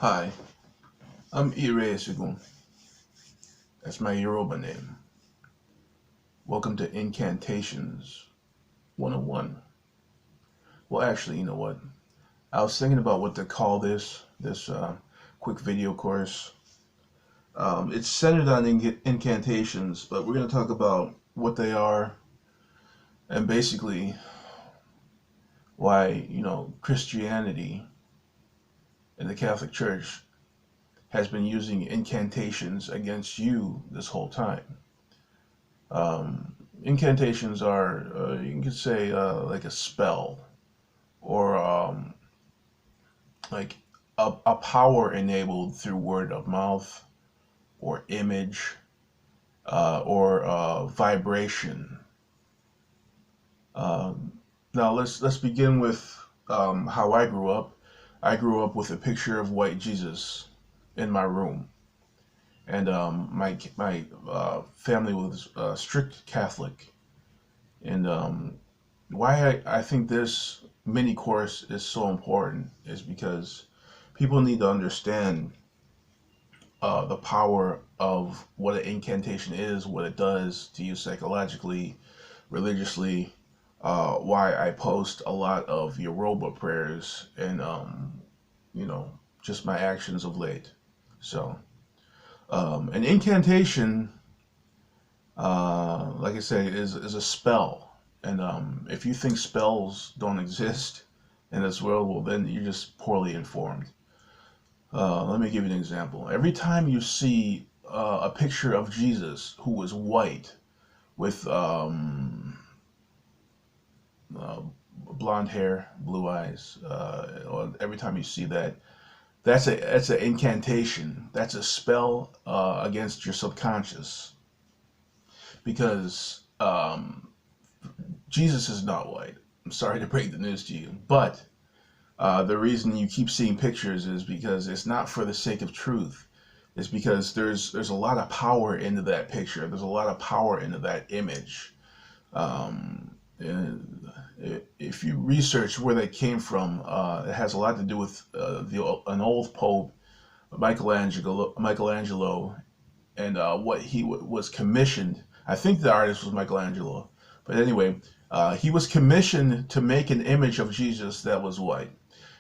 Hi, I'm Ire Sugun. That's my Yoruba name. Welcome to Incantations 101. Well, actually, you know what? I was thinking about what to call this quick video course. It's centered on incantations, but we're going to talk about what they are and basically why, Christianity and the Catholic Church has been using incantations against you this whole time. Incantations are, you can say, like a spell or like a power enabled through word of mouth or image or vibration. Now let's begin with how I grew up. I grew up with a picture of white Jesus in my room, and my family was strict Catholic, and why I think this mini course is so important is because people need to understand the power of what an incantation is, what it does to you psychologically, religiously. Why I post a lot of Yoruba prayers and you know just my actions of late. So an incantation, like I say, is a spell. And if you think spells don't exist in this world, well, then you're just poorly informed. Let me give you an example. Every time you see a picture of Jesus who was white with uh, blonde hair, blue eyes, or every time you see that, that's an incantation. That's a spell against your subconscious because Jesus is not white. I'm sorry to break the news to you, but the reason you keep seeing pictures is because it's not for the sake of truth. It's because there's a lot of power into that picture. There's a lot of power into that image. And if you research where they came from, it has a lot to do with an old pope, Michelangelo, and what he was commissioned. I think the artist was Michelangelo, but anyway, he was commissioned to make an image of Jesus that was white,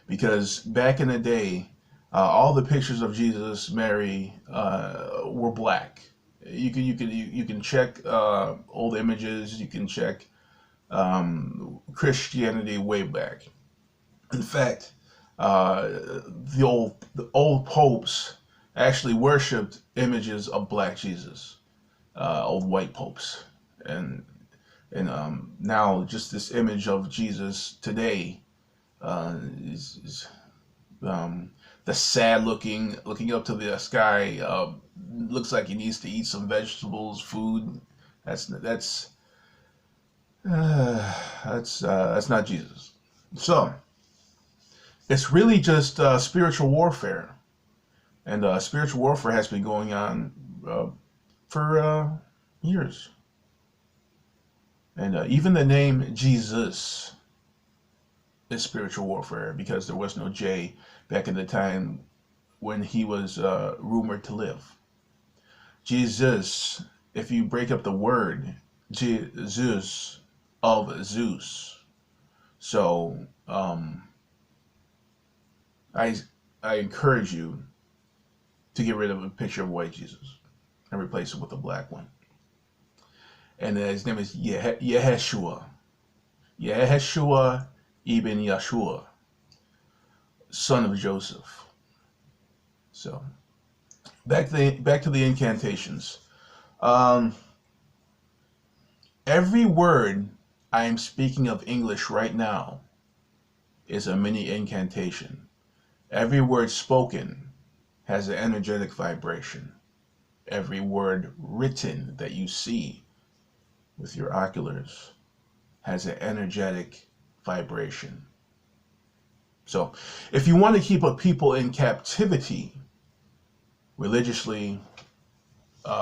because back in the day, all the pictures of Jesus, Mary, were black. You can check old images. You can check Christianity way back. In fact, uh, the old popes actually worshipped images of black Jesus, old white popes, and now just this image of Jesus today is the sad looking up to the sky. Looks like he needs to eat some vegetables, food. That's that's not Jesus. So it's really just spiritual warfare, and spiritual warfare has been going on for years. And even the name Jesus is spiritual warfare because there was no J back in the time when he was rumored to live. Jesus, if you break up the word, Jesus of Zeus. So I I encourage you to get rid of a picture of white Jesus and replace it with a black one. And his name is Yeshua. Yeshua ibn Yeshua, son of Joseph. So back to the incantations. Um, every word I am speaking of English right now is a mini incantation. Every word spoken has an energetic vibration. Every word written that you see with your oculars has an energetic vibration. So, if you want to keep a people in captivity, religiously,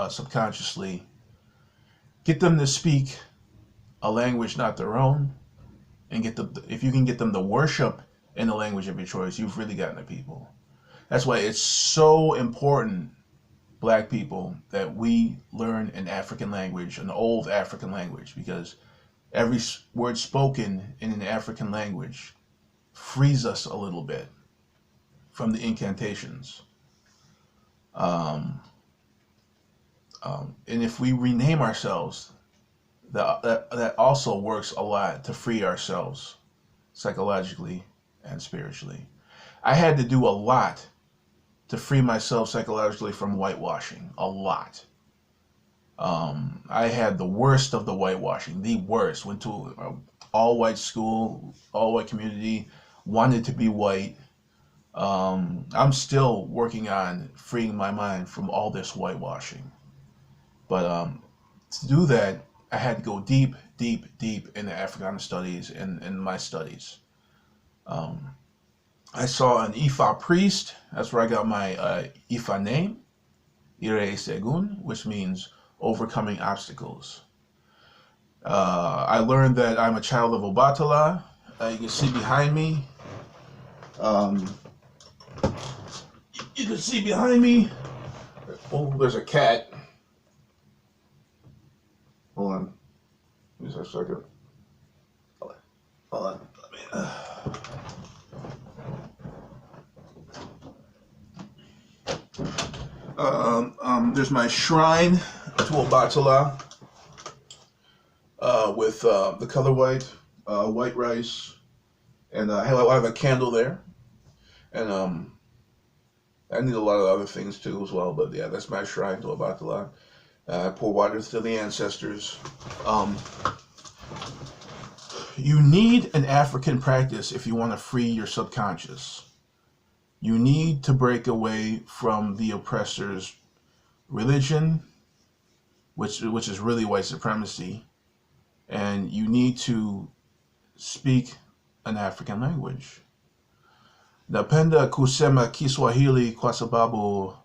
subconsciously, get them to speak a language not their own, and if you can get them to worship in the language of your choice, you've really gotten the people. That's why it's so important, black people, that we learn an African language, an old African language, because every word spoken in an African language frees us a little bit from the incantations. Um, and if we rename ourselves, that also works a lot to free ourselves psychologically and spiritually. I had to do a lot to free myself psychologically from whitewashing. A lot. I had the worst of the whitewashing, the worst. Went to an all-white school, all-white community, wanted to be white. I'm still working on freeing my mind from all this whitewashing. But to do that, I had to go deep, deep, deep into Africana studies and in my studies. Um, I saw an Ifa priest. That's where I got my Ifa name, Ire Segun, which means overcoming obstacles. I learned that I'm a child of Obatala. You can see behind me. Um, you can see behind me. Oh, there's a cat. Hold on. Just a second. Hold on. There's my shrine to Obatala with the color white rice, and I have a candle there, and I need a lot of other things too as well. But yeah, that's my shrine to Obatala. I pour water to the ancestors. You need an African practice if you want to free your subconscious. You need to break away from the oppressor's religion, which is really white supremacy, and you need to speak an African language. Napenda kusema Kiswahili kwa sababu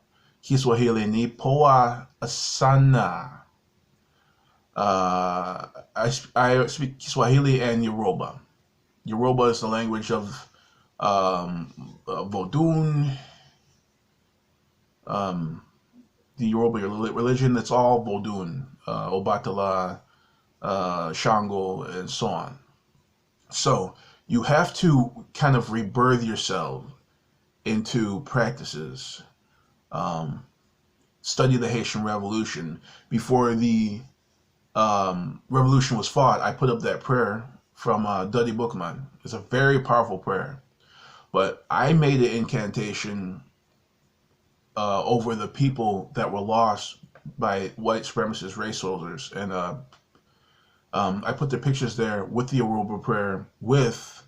Kiswahili ni poa sana. I speak Kiswahili and Yoruba. Yoruba is the language of Vodun, the Yoruba religion. That's all Vodun, Obatala, Shango, and so on. So you have to kind of rebirth yourself into practices. Study the Haitian Revolution. Before the revolution was fought, I put up that prayer from Duddy Bookman. It's a very powerful prayer. But I made an incantation over the people that were lost by white supremacist race soldiers. And I put the pictures there with the Yoruba prayer with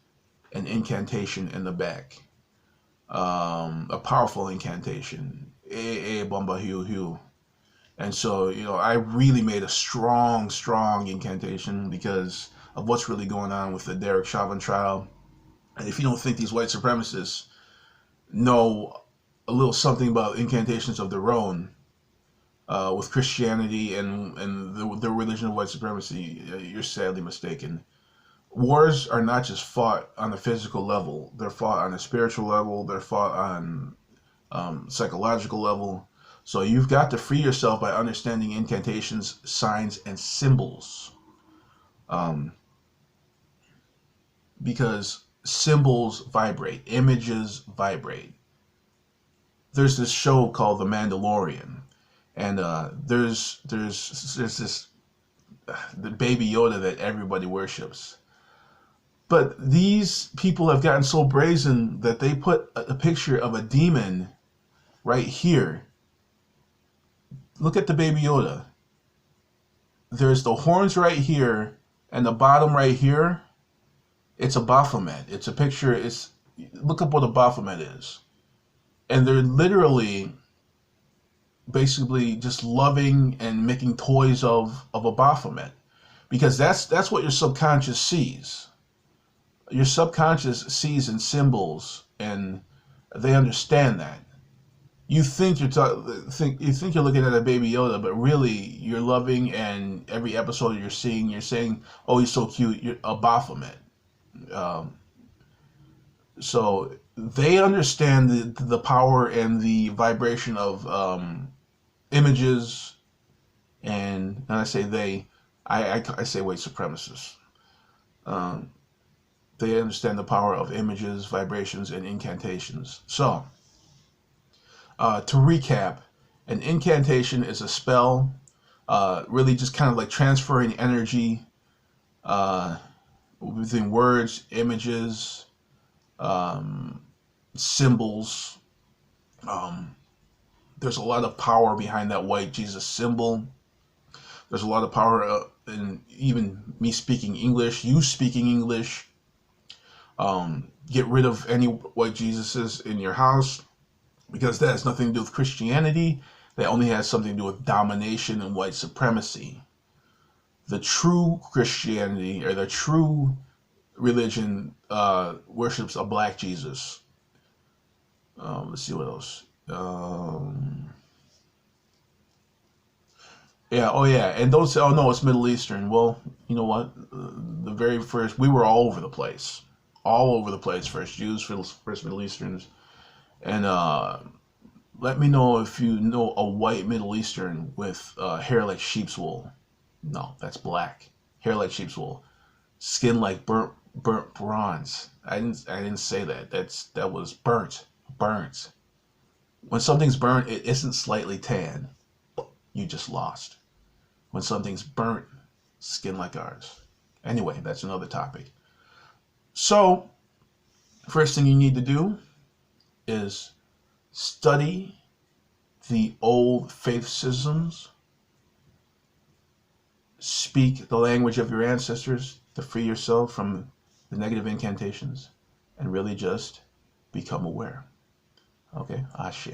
an incantation in the back. A powerful incantation. Bomba Hiu Hiu. And so, I really made a strong, strong incantation because of what's really going on with the Derek Chauvin trial. And if you don't think these white supremacists know a little something about incantations of their own with Christianity and the religion of white supremacy, you're sadly mistaken. Wars are not just fought on a physical level. They're fought on a spiritual level. They're fought on psychological level. So you've got to free yourself by understanding incantations, signs, and symbols. Because symbols vibrate, images vibrate. There's this show called The Mandalorian, and there's this the Baby Yoda that everybody worships. But these people have gotten so brazen that they put a picture of a demon right here. Look at the Baby Yoda. There's the horns right here, and the bottom right here. It's a Baphomet. It's a picture. Look up what a Baphomet is, and they're literally, basically, just loving and making toys of a Baphomet, because that's what your subconscious sees. Your subconscious sees in symbols, and they understand that. You think you're looking at a Baby Yoda, but really you're loving, and every episode you're saying, "Oh, he's so cute." You're a Baphomet. So they understand the power and the vibration of images, and I say they, I say white supremacists. Um, they understand the power of images, vibrations, and incantations. So, to recap, an incantation is a spell, really just kind of like transferring energy uh, within words, images, um, symbols. Um, there's a lot of power behind that white Jesus symbol. There's a lot of power in even me speaking English, you speaking English. Get rid of any white Jesuses in your house, because that has nothing to do with Christianity. That only has something to do with domination and white supremacy. The true Christianity, or the true religion, worships a black Jesus. Let's see what else. Yeah, oh yeah, and don't say, oh no, it's Middle Eastern. Well, you know what? The very first, we were all over the place. All over the place. First Jews, first Middle Easterns. And let me know if you know a white Middle Eastern with hair like sheep's wool. No, that's black. Hair like sheep's wool. Skin like burnt bronze. I didn't say that. That was burnt. When something's burnt, it isn't slightly tan. You just lost. When something's burnt, skin like ours. Anyway, that's another topic. So, first thing you need to do is study the old faith systems, speak the language of your ancestors to free yourself from the negative incantations, and really just become aware. Okay, Ashe.